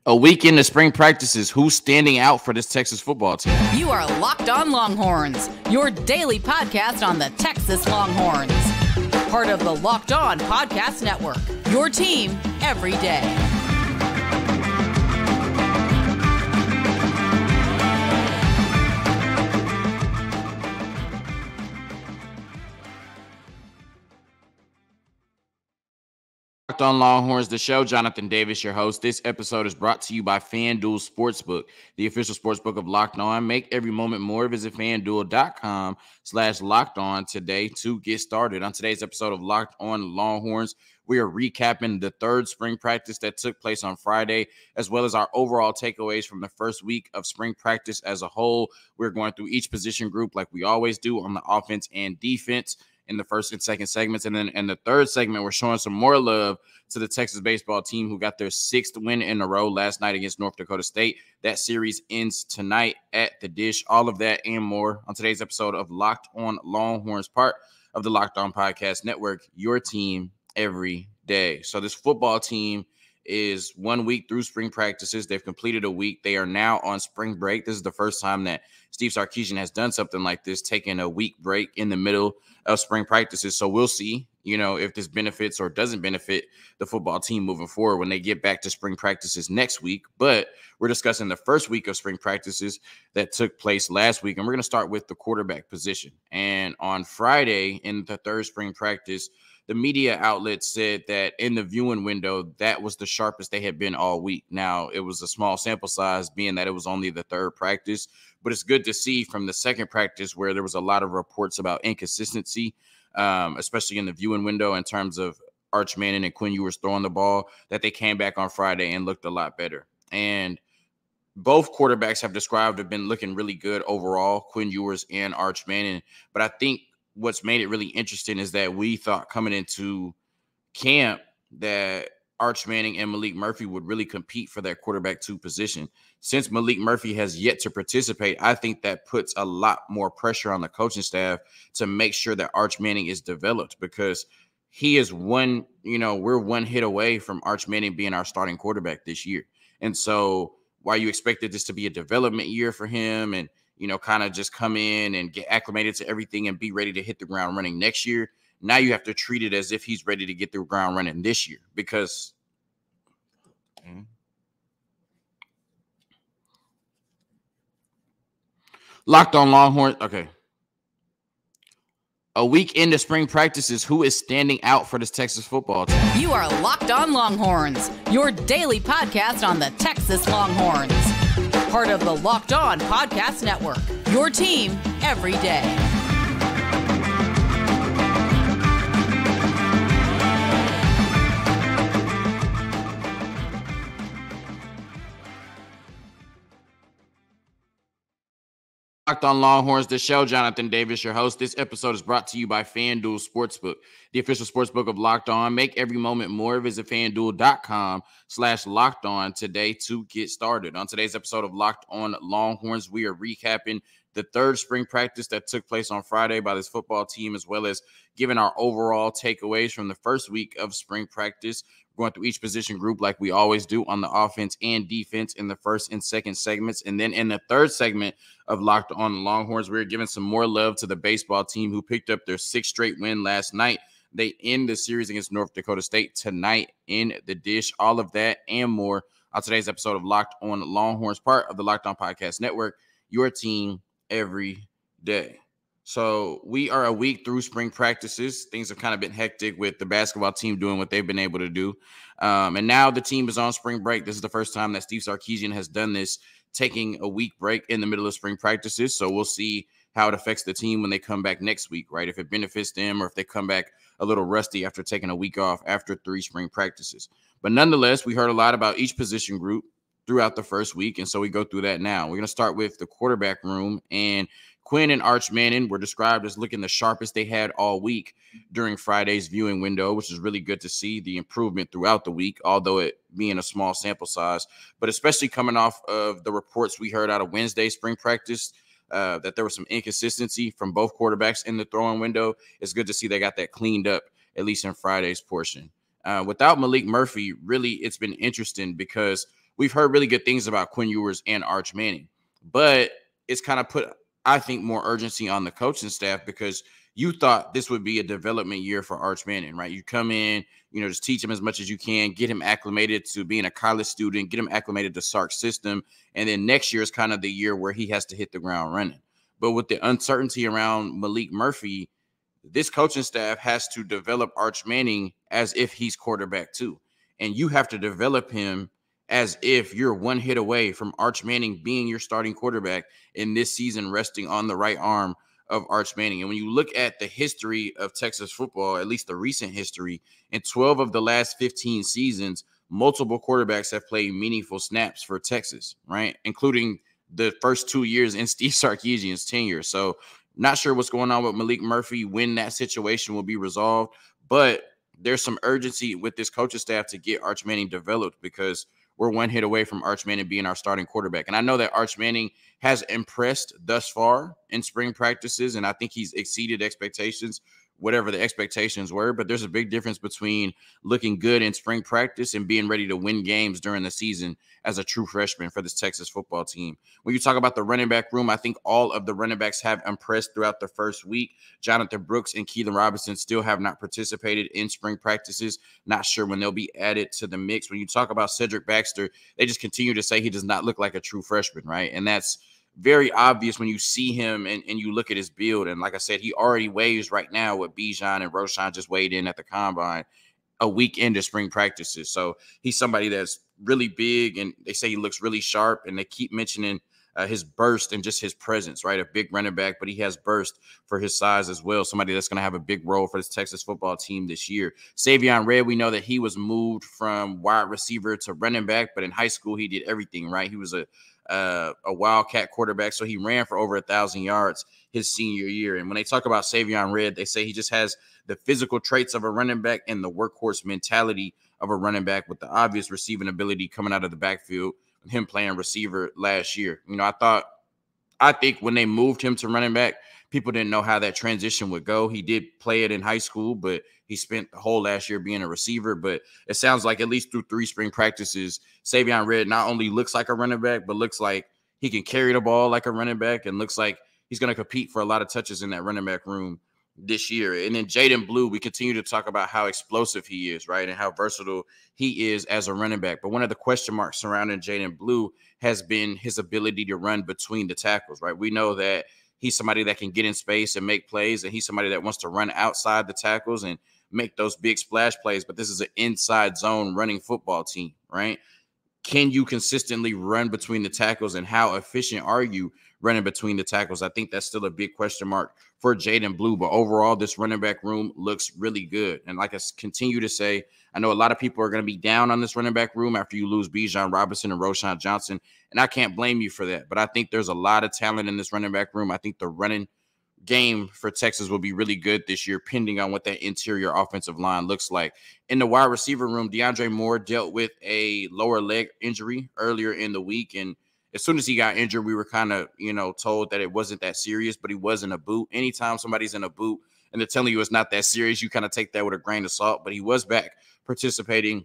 A week into spring practices, who's standing out for this Texas football team? You are Locked On Longhorns, your daily podcast on the Texas Longhorns. Part of the Locked On Podcast Network, your team every day. Locked On Longhorns, the show. Jonathan Davis, your host. This episode is brought to you by FanDuel Sportsbook, the official sportsbook of Locked On. Make every moment more. Visit FanDuel.com/Locked On today to get started. On today's episode of Locked On Longhorns, we are recapping the third spring practice that took place on Friday, as well as our overall takeaways from the first week of spring practice as a whole. We're going through each position group like we always do on the offense and defense in the first and second segments. And then in the third segment, we're showing some more love to the Texas baseball team who got their sixth win in a row last night against North Dakota State. That series ends tonight at the Dish. All of that and more on today's episode of Locked On Longhorns, part of the Locked On Podcast Network, your team every day. So this football team is 1 week through spring practices. They've completed a week. They are now on spring break. This is the first time that Steve Sarkisian has done something like this, taking a week break in the middle of spring practices. So we'll see, if this benefits or doesn't benefit the football team moving forward when they get back to spring practices next week. But we're discussing the first week of spring practices that took place last week. And we're going to start with the quarterback position. And on Friday in the third spring practice, the media outlet said that in the viewing window, that was the sharpest they had been all week. Now, it was a small sample size, being that it was only the third practice, but it's good to see from the second practice where there was a lot of reports about inconsistency, especially in the viewing window in terms of Arch Manning and Quinn Ewers throwing the ball, that they came back on Friday and looked a lot better. And both quarterbacks have been looking really good overall, Quinn Ewers and Arch Manning. But I think what's made it really interesting is that we thought coming into camp that Arch Manning and Maalik Murphy would really compete for that quarterback 2 position. Since Maalik Murphy has yet to participate, I think that puts a lot more pressure on the coaching staff to make sure that Arch Manning is developed, because he is we're one hit away from Arch Manning being our starting quarterback this year. And so while you expected this to be a development year for him and kind of just come in and get acclimated to everything and be ready to hit the ground running next year, now you have to treat it as if he's ready to get the ground running this year, because Locked On Longhorns. Okay. A week into spring practices, who is standing out for this Texas football team? You are Locked On Longhorns, your daily podcast on the Texas Longhorns. Part of the Locked On Podcast Network, your team every day. Locked On Longhorns, the show. Jonathan Davis, your host. This episode is brought to you by FanDuel Sportsbook, the official sportsbook of Locked On. Make every moment more. Visit FanDuel.com/Locked On today to get started. On today's episode of Locked On Longhorns, we are recapping the third spring practice that took place on Friday by this football team, as well as giving our overall takeaways from the first week of spring practice. We're going through each position group like we always do on the offense and defense in the first and second segments. And then in the third segment of Locked On Longhorns, we're giving some more love to the baseball team who picked up their 6th straight win last night. They end the series against North Dakota State tonight in the Dish. All of that and more on today's episode of Locked On Longhorns, part of the Locked On Podcast Network, your team every day. So we are a week through spring practices. Things have kind of been hectic with the basketball team doing what they've been able to do. And now the team is on spring break. This is the first time that Steve Sarkisian has done this, taking a week break in the middle of spring practices. So we'll see how it affects the team when they come back next week, right? If it benefits them or if they come back a little rusty after taking a week off after 3 spring practices. But nonetheless, we heard a lot about each position group throughout the first week. And so we go through that now. We're going to start with the quarterback room, and Quinn and Arch Manning were described as looking the sharpest they had all week during Friday's viewing window, which is really good to see the improvement throughout the week, although it being a small sample size. But especially coming off of the reports we heard out of Wednesday spring practice, that there was some inconsistency from both quarterbacks in the throwing window. It's good to see they got that cleaned up, at least in Friday's portion. Without Maalik Murphy, really, it's been interesting because we've heard really good things about Quinn Ewers and Arch Manning, but it's kind of put, I think, more urgency on the coaching staff because you thought this would be a development year for Arch Manning, right? You come in, just teach him as much as you can, get him acclimated to being a college student, get him acclimated to Sark's system. And then next year is kind of the year where he has to hit the ground running. But with the uncertainty around Maalik Murphy, this coaching staff has to develop Arch Manning as if he's quarterback too. And you have to develop him as if you're one hit away from Arch Manning being your starting quarterback in this season, resting on the right arm of Arch Manning. And when you look at the history of Texas football, at least the recent history, in 12 of the last 15 seasons, multiple quarterbacks have played meaningful snaps for Texas, right? Including the first 2 years in Steve Sarkisian's tenure. So not sure what's going on with Maalik Murphy, when that situation will be resolved, but there's some urgency with this coaching staff to get Arch Manning developed because we're one hit away from Arch Manning being our starting quarterback. And I know that Arch Manning has impressed thus far in spring practices, and I think he's exceeded expectations, whatever the expectations were. But there's a big difference between looking good in spring practice and being ready to win games during the season as a true freshman for this Texas football team. When you talk about the running back room, I think all of the running backs have impressed throughout the first week. Jonathan Brooks and Keelan Robinson still have not participated in spring practices. Not sure when they'll be added to the mix. When you talk about Cedric Baxter, they just continue to say he does not look like a true freshman, right? And that's very obvious when you see him and you look at his build. And like I said, he already weighs right now what Bijan and Roshan just weighed in at the combine a week into spring practices. So he's somebody that's really big, and they say he looks really sharp, and they keep mentioning his burst and just his presence, right? A big running back, but he has burst for his size as well. Somebody that's going to have a big role for this Texas football team this year. Savion Red, we know that he was moved from wide receiver to running back, but in high school, he did everything, right? He was a Wildcat quarterback, so he ran for over 1,000 yards his senior year. And when they talk about Savion Red, they say he just has the physical traits of a running back and the workhorse mentality of a running back with the obvious receiving ability coming out of the backfield, and him playing receiver last year. I think when they moved him to running back, people didn't know how that transition would go. He did play it in high school, but he spent the whole last year being a receiver. But it sounds like at least through 3 spring practices, Savion Red not only looks like a running back, but looks like he can carry the ball like a running back and looks like he's going to compete for a lot of touches in that running back room this year. And then Jaydon Blue, we continue to talk about how explosive he is, right, and how versatile he is as a running back. But one of the question marks surrounding Jaydon Blue has been his ability to run between the tackles, right? We know that he's somebody that can get in space and make plays, and he's somebody that wants to run outside the tackles and make those big splash plays. But this is an inside zone running football team, right? Can you consistently run between the tackles, and how efficient are you running between the tackles? I think that's still a big question mark for Jaydon Blue. But overall, this running back room looks really good. And like I continue to say, I know a lot of people are going to be down on this running back room after you lose Bijan Robinson and Roshan Johnson, and I can't blame you for that. But I think there's a lot of talent in this running back room. I think the running game for Texas will be really good this year, pending on what that interior offensive line looks like. In the wide receiver room, DeAndre Moore dealt with a lower leg injury earlier in the week, and as soon as he got injured, we were kind of, told that it wasn't that serious, but he was in a boot. Anytime somebody's in a boot and they're telling you it's not that serious, you kind of take that with a grain of salt. But he was back participating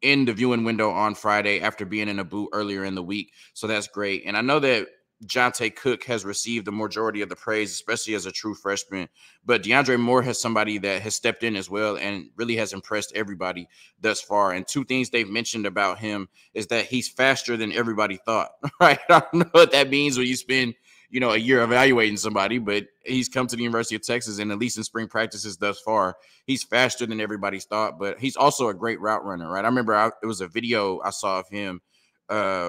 in the viewing window on Friday after being in a boot earlier in the week. So that's great. And I know that Johntay Cook has received the majority of the praise, especially as a true freshman. But DeAndre Moore has somebody that has stepped in as well and really has impressed everybody thus far. And 2 things they've mentioned about him is that he's faster than everybody thought, right? I don't know what that means when you spend, a year evaluating somebody, but he's come to the University of Texas, and at least in spring practices thus far, he's faster than everybody's thought. But he's also a great route runner, right? I remember it was a video I saw of him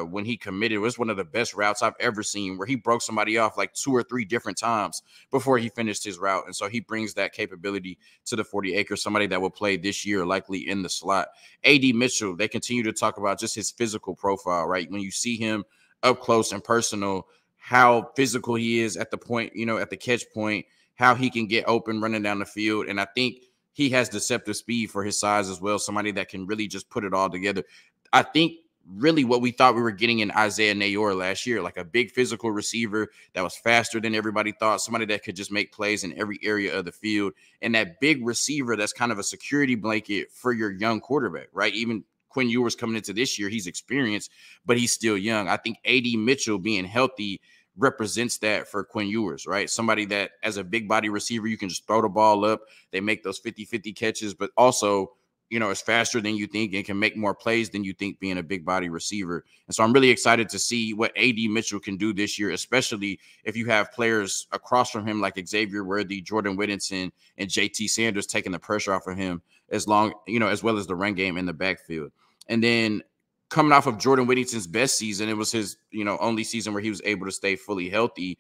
when he committed. It was one of the best routes I've ever seen, where he broke somebody off like 2 or 3 different times before he finished his route. And so he brings that capability to the 40 acres, somebody that will play this year, likely in the slot. A.D. Mitchell, they continue to talk about just his physical profile, right? When you see him up close and personal, how physical he is at the point, at the catch point, how he can get open running down the field. And I think he has deceptive speed for his size as well, somebody that can really just put it all together. I think really what we thought we were getting in Isaiah Nayor last year, like a big physical receiver that was faster than everybody thought, somebody that could just make plays in every area of the field, and that big receiver that's kind of a security blanket for your young quarterback, right? Even Quinn Ewers coming into this year, he's experienced, but he's still young. I think A.D. Mitchell being healthy represents that for Quinn Ewers, right? Somebody that as a big body receiver, you can just throw the ball up. They make those 50-50 catches, but also, is faster than you think and can make more plays than you think being a big body receiver. And so I'm really excited to see what A.D. Mitchell can do this year, especially if you have players across from him like Xavier Worthy, Jordan Whittington, and JT Sanders taking the pressure off of him as well as the run game in the backfield. And then coming off of Jordan Whittington's best season, it was his, only season where he was able to stay fully healthy.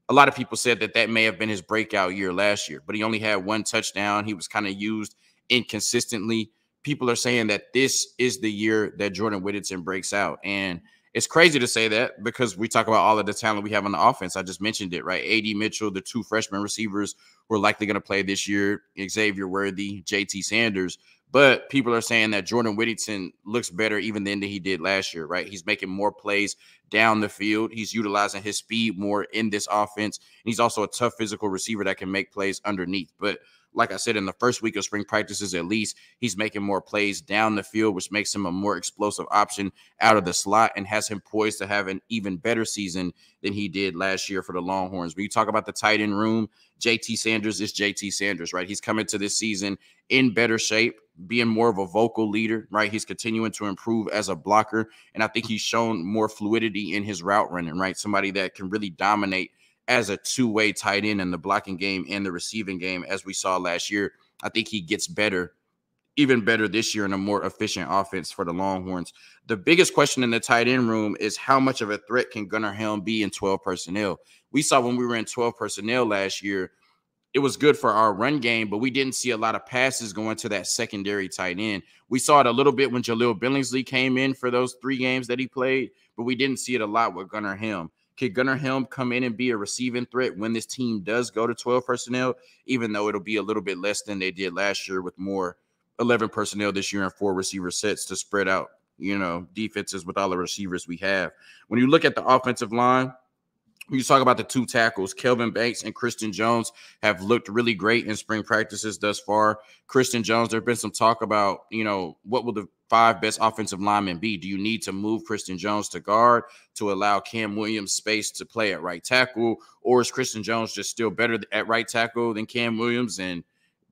A lot of people said that may have been his breakout year last year, but he only had one touchdown. He was kind of used inconsistently. People are saying that this is the year that Jordan Whittington breaks out. And it's crazy to say that because we talk about all of the talent we have on the offense. I just mentioned it, right? A.D. Mitchell, the 2 freshman receivers who are likely going to play this year, Xavier Worthy, JT Sanders. But people are saying that Jordan Whittington looks better even than he did last year, right? He's making more plays down the field. He's utilizing his speed more in this offense. And he's also a tough physical receiver that can make plays underneath. But like I said, in the first week of spring practices, at least, he's making more plays down the field, which makes him a more explosive option out of the slot and has him poised to have an even better season than he did last year for the Longhorns. When you talk about the tight end room, JT Sanders is JT Sanders, right? He's coming to this season in better shape, being more of a vocal leader, right? He's continuing to improve as a blocker, and I think he's shown more fluidity in his route running, right? Somebody that can really dominate as a two-way tight end in the blocking game and the receiving game, as we saw last year. I think he gets better, even better this year in a more efficient offense for the Longhorns. The biggest question in the tight end room is how much of a threat can Gunnar Helm be in 12 personnel? We saw when we were in 12 personnel last year, it was good for our run game, but we didn't see a lot of passes going to that secondary tight end. We saw it a little bit when Jaleel Billingsley came in for those 3 games that he played, but we didn't see it a lot with Gunnar Helm. Could Gunnar Helm come in and be a receiving threat when this team does go to 12 personnel, even though it'll be a little bit less than they did last year with more 11 personnel this year and 4 receiver sets to spread out, defenses with all the receivers we have. When you look at the offensive line, when you talk about the 2 tackles, Kelvin Banks and Christian Jones have looked really great in spring practices thus far. Christian Jones, there have been some talk about, what will the 5 best offensive linemen be? Do you need to move Christian Jones to guard to allow Cam Williams space to play at right tackle? Or is Christian Jones just still better at right tackle than Cam Williams? And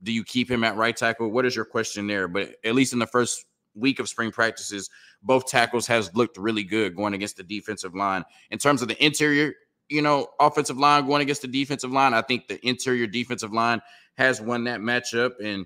do you keep him at right tackle? What is your question there? But at least in the first week of spring practices, both tackles has looked really good going against the defensive line. In terms of the interior, offensive line going against the defensive line, I think the interior defensive line has won that matchup. And,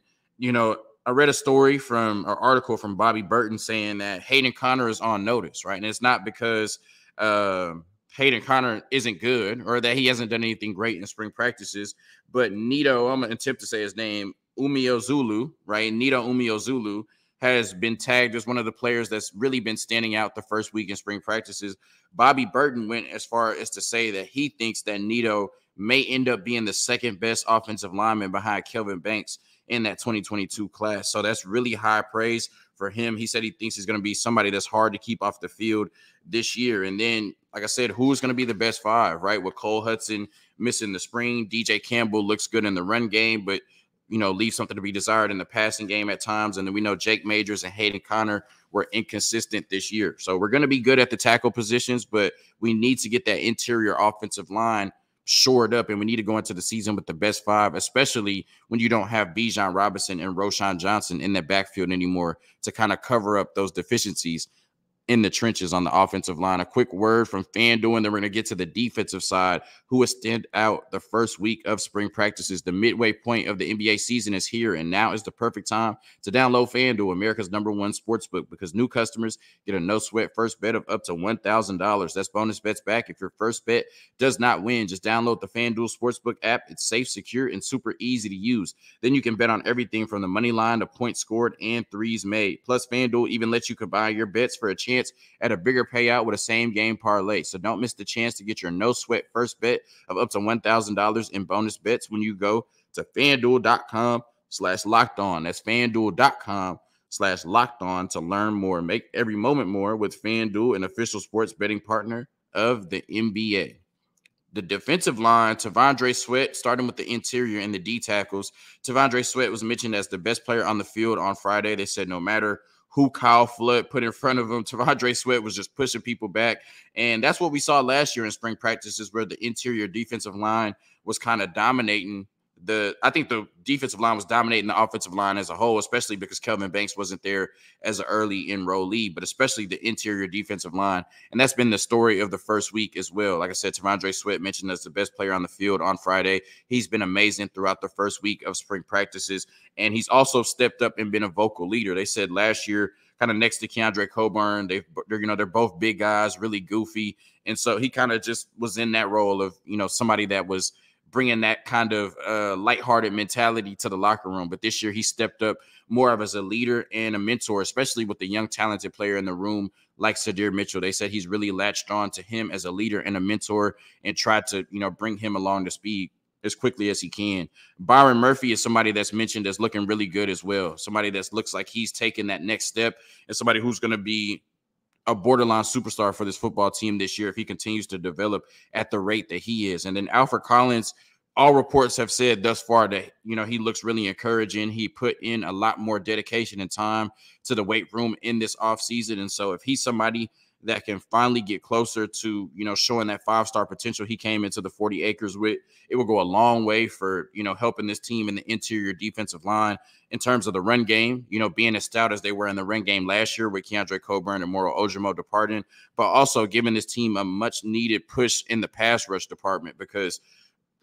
I read an article from Bobby Burton saying that Hayden Conner is on notice, right? And it's not because Hayden Conner isn't good or that he hasn't done anything great in spring practices, but Nito, I'm going to attempt to say his name, Umeozulu, right? Nito Umeozulu has been tagged as one of the players that's really been standing out the first week in spring practices. Bobby Burton went as far as to say that he thinks that Nito may end up being the second best offensive lineman behind Kelvin Banks in that 2022 class. So that's really high praise for him. He said he thinks he's going to be somebody that's hard to keep off the field this year. And then, like I said, who's going to be the best 5, right? With Cole Hudson missing the spring, DJ Campbell looks good in the run game, but leave something to be desired in the passing game at times. And then we know Jake Majors and Hayden Conner were inconsistent this year. So we're going to be good at the tackle positions, but we need to get that interior offensive line shored up, and we need to go into the season with the best 5, especially when you don't have Bijan Robinson and Roschon Johnson in that backfield anymore to kind of cover up those deficiencies in the trenches on the offensive line. A quick word from FanDuel, and then we're going to get to the defensive side, who has stand out the first week of spring practices. The midway point of the NBA season is here, and now is the perfect time to download FanDuel, America's #1 sportsbook, because new customers get a no-sweat first bet of up to $1,000. That's bonus bets back if your first bet does not win. Just download the FanDuel Sportsbook app. It's safe, secure, and super easy to use. Then you can bet on everything from the money line to points scored and threes made. Plus, FanDuel even lets you combine your bets for a chance at a bigger payout with a same-game parlay. So don't miss the chance to get your no-sweat first bet of up to $1,000 in bonus bets when you go to FanDuel.com/lockedon. That's FanDuel.com/lockedon to learn more. Make every moment more with FanDuel, an official sports betting partner of the NBA. The defensive line, T'Vondre Sweat, starting with the interior and the D tackles. T'Vondre Sweat was mentioned as the best player on the field on Friday. They said no matter who Kyle Flood put in front of him. T'Vondre Sweat was just pushing people back. And that's what we saw last year in spring practices, where the interior defensive line was kind of dominating. I think the defensive line was dominating the offensive line as a whole, especially because Kelvin Banks wasn't there as an early enrollee, but especially the interior defensive line. And that's been the story of the first week as well. Like I said, T'Vondre Sweat mentioned as the best player on the field on Friday. He's been amazing throughout the first week of spring practices. And he's also stepped up and been a vocal leader. They said last year, kind of next to Keandre Coburn, they're both big guys, really goofy. And so he kind of just was in that role of, somebody that was bringing that kind of lighthearted mentality to the locker room. But this year he stepped up more of as a leader and a mentor, especially with the young, talented player in the room like Sadir Mitchell. They said he's really latched on to him as a leader and a mentor and tried to, bring him along to speed as quickly as he can. Byron Murphy is somebody that's mentioned as looking really good as well. Somebody that looks like he's taking that next step, and somebody who's going to be a borderline superstar for this football team this year if he continues to develop at the rate that he is. And then Alfred Collins, all reports have said thus far that, he looks really encouraging. He put in a lot more dedication and time to the weight room in this offseason. And so if he's somebody that can finally get closer to, showing that 5-star potential he came into the 40 acres with, it will go a long way for, helping this team in the interior defensive line in terms of the run game, being as stout as they were in the run game last year with Keandre Coburn and Moro Ojimo departing, but also giving this team a much needed push in the pass rush department because,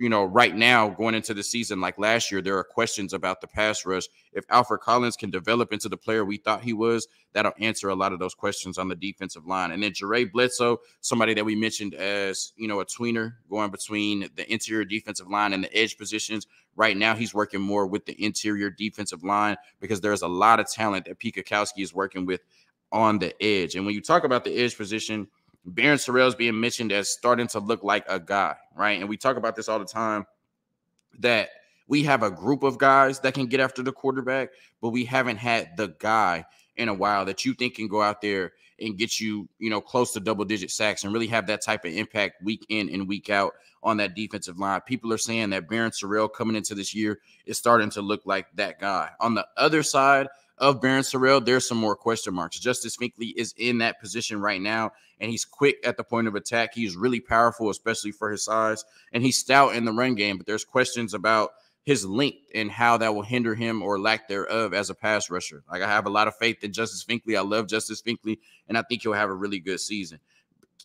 right now going into the season, like last year, there are questions about the pass rush. If Alfred Collins can develop into the player we thought he was, that'll answer a lot of those questions on the defensive line. And then Jere Bledsoe, somebody that we mentioned as, a tweener going between the interior defensive line and the edge positions. Right now, he's working more with the interior defensive line because there's a lot of talent that Pete Kwiatkowski is working with on the edge. And when you talk about the edge position, Barron Sorrell is being mentioned as starting to look like a guy, right? And we talk about this all the time, that we have a group of guys that can get after the quarterback, but we haven't had the guy in a while that you think can go out there and get you, close to double-digit sacks and really have that type of impact week in and week out on that defensive line. People are saying that Barron Sorrell coming into this year is starting to look like that guy. On the other side of Barron Sorrell, there's some more question marks. Justice Finkley is in that position right now, and he's quick at the point of attack. He's really powerful, especially for his size, and he's stout in the run game, but there's questions about his length and how that will hinder him or lack thereof as a pass rusher. Like, I have a lot of faith in Justice Finkley. I love Justice Finkley, and I think he'll have a really good season.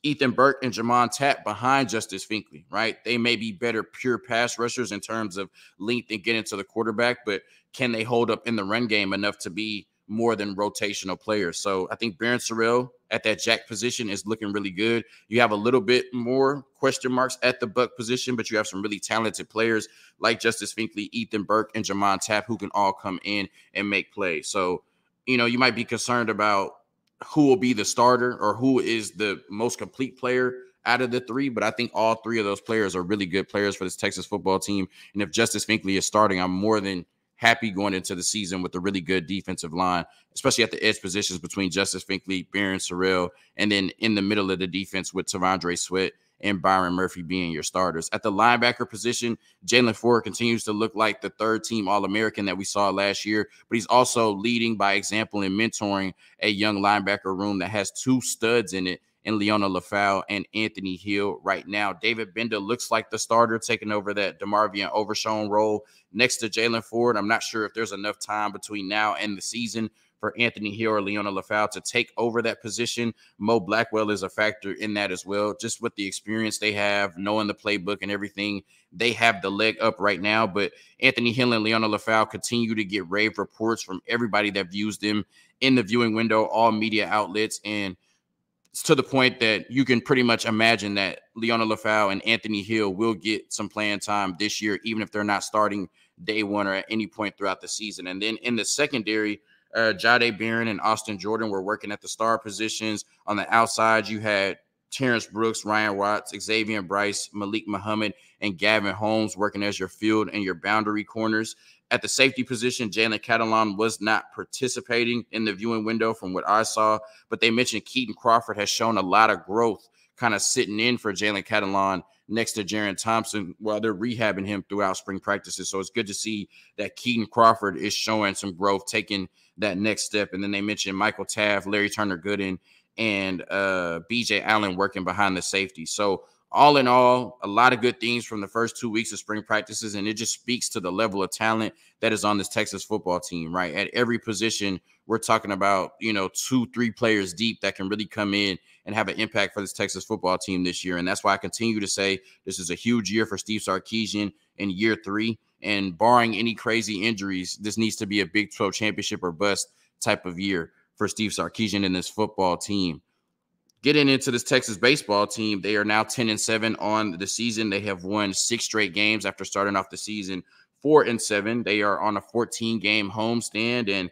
Ethan Burke and Jamon Tapp behind Justice Finkley, right? They may be better pure pass rushers in terms of length and getting to the quarterback, but can they hold up in the run game enough to be more than rotational players? So I think Barron Sorrell at that jack position is looking really good. You have a little bit more question marks at the buck position, but you have some really talented players like Justice Finkley, Ethan Burke, and Jamon Tapp who can all come in and make plays. So, you might be concerned about who will be the starter or who is the most complete player out of the three, but I think all three of those players are really good players for this Texas football team. And if Justice Finkley is starting, I'm more than happy going into the season with a really good defensive line, especially at the edge positions between Justice Finkley, Barron Sorrell, and then in the middle of the defense with T'Vondre Sweat and Byron Murphy being your starters. At the linebacker position, Jalen Ford continues to look like the third-team All-American that we saw last year, but he's also leading by example and mentoring a young linebacker room that has two studs in it, and Leona LaFau and Anthony Hill right now. David Benda looks like the starter, taking over that DeMarvion Overshown role next to Jalen Ford. I'm not sure if there's enough time between now and the season for Anthony Hill or Leona LaFau to take over that position. Mo Blackwell is a factor in that as well. Just with the experience they have, knowing the playbook and everything, they have the leg up right now. But Anthony Hill and Leona LaFau continue to get rave reports from everybody that views them in the viewing window, all media outlets, and it's to the point that you can pretty much imagine that Leona LaFau and Anthony Hill will get some playing time this year, even if they're not starting day one or at any point throughout the season. And then in the secondary, Jade Barron and Austin Jordan were working at the star positions. On the outside, you had Terrence Brooks, Ryan Watts, Xavier Bryce, Malik Muhammad, and Gavin Holmes working as your field and your boundary corners. At the safety position, Jalen Catalan was not participating in the viewing window from what I saw, but they mentioned Keaton Crawford has shown a lot of growth kind of sitting in for Jalen Catalon next to Jaron Thompson while they're rehabbing him throughout spring practices. So it's good to see that Keaton Crawford is showing some growth, taking that next step. And then they mentioned Michael Taft, Larry Turner-Gooden, and BJ Allen working behind the safety. So all in all, a lot of good things from the first 2 weeks of spring practices, and it just speaks to the level of talent that is on this Texas football team, right? At every position, we're talking about, 2-3 players deep that can really come in and have an impact for this Texas football team this year. And that's why I continue to say this is a huge year for Steve Sarkisian in year 3. And barring any crazy injuries, this needs to be a Big 12 championship or bust type of year for Steve Sarkisian and this football team. Getting into this Texas baseball team, they are now 10-7 on the season. They have won 6 straight games after starting off the season 4-7. They are on a 14-game homestand, and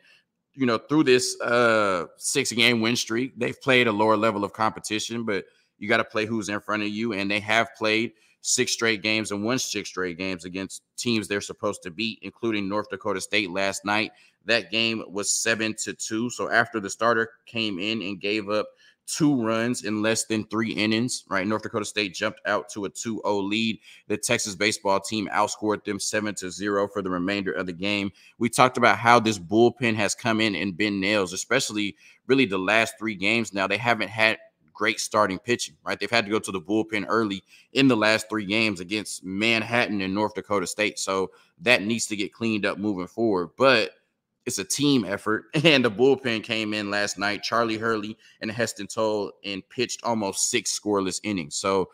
through this 6-game win streak, they've played a lower level of competition, but you got to play who's in front of you, and they have played 6 straight games and won 6 straight games against teams they're supposed to beat, including North Dakota State last night. That game was 7-2. So after the starter came in and gave up 2 runs in less than 3 innings, right? North Dakota State jumped out to a 2-0 lead. The Texas baseball team outscored them 7-0 for the remainder of the game. We talked about how this bullpen has come in and been nails, especially really the last 3 games now. They haven't had great starting pitching, right? They've had to go to the bullpen early in the last 3 games against Manhattan and North Dakota State. So that needs to get cleaned up moving forward. But it's a team effort, and the bullpen came in last night, Charlie Hurley and Heston Toll, and pitched almost 6 scoreless innings. So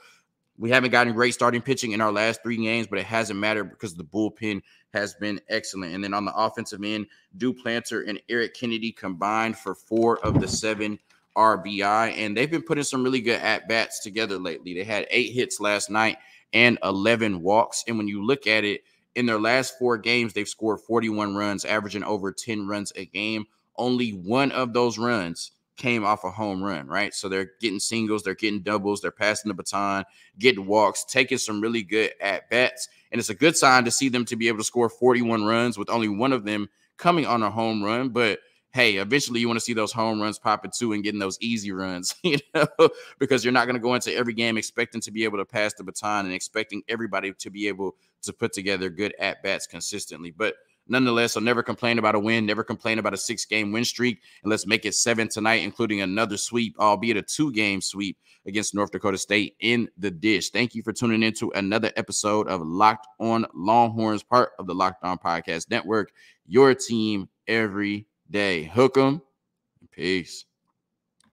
we haven't gotten great starting pitching in our last 3 games, but it hasn't mattered because the bullpen has been excellent. And then on the offensive end, Duplanter and Eric Kennedy combined for 4 of the 7 RBI, and they've been putting some really good at-bats together lately. They had 8 hits last night and 11 walks, and when you look at it, in their last 4 games, they've scored 41 runs, averaging over 10 runs a game. Only 1 of those runs came off a home run, right? So they're getting singles, they're getting doubles, they're passing the baton, getting walks, taking some really good at-bats. And it's a good sign to see them to be able to score 41 runs with only 1 of them coming on a home run. But hey, eventually you want to see those home runs popping too and getting those easy runs, because you're not going to go into every game expecting to be able to pass the baton and expecting everybody to be able to put together good at-bats consistently. But nonetheless, I'll never complain about a win, never complain about a 6-game win streak, and let's make it 7 tonight, including another sweep, albeit a 2-game sweep against North Dakota State in the dish. Thank you for tuning in to another episode of Locked On Longhorns, part of the Locked On Podcast Network, your team every day. Hook 'em. Peace.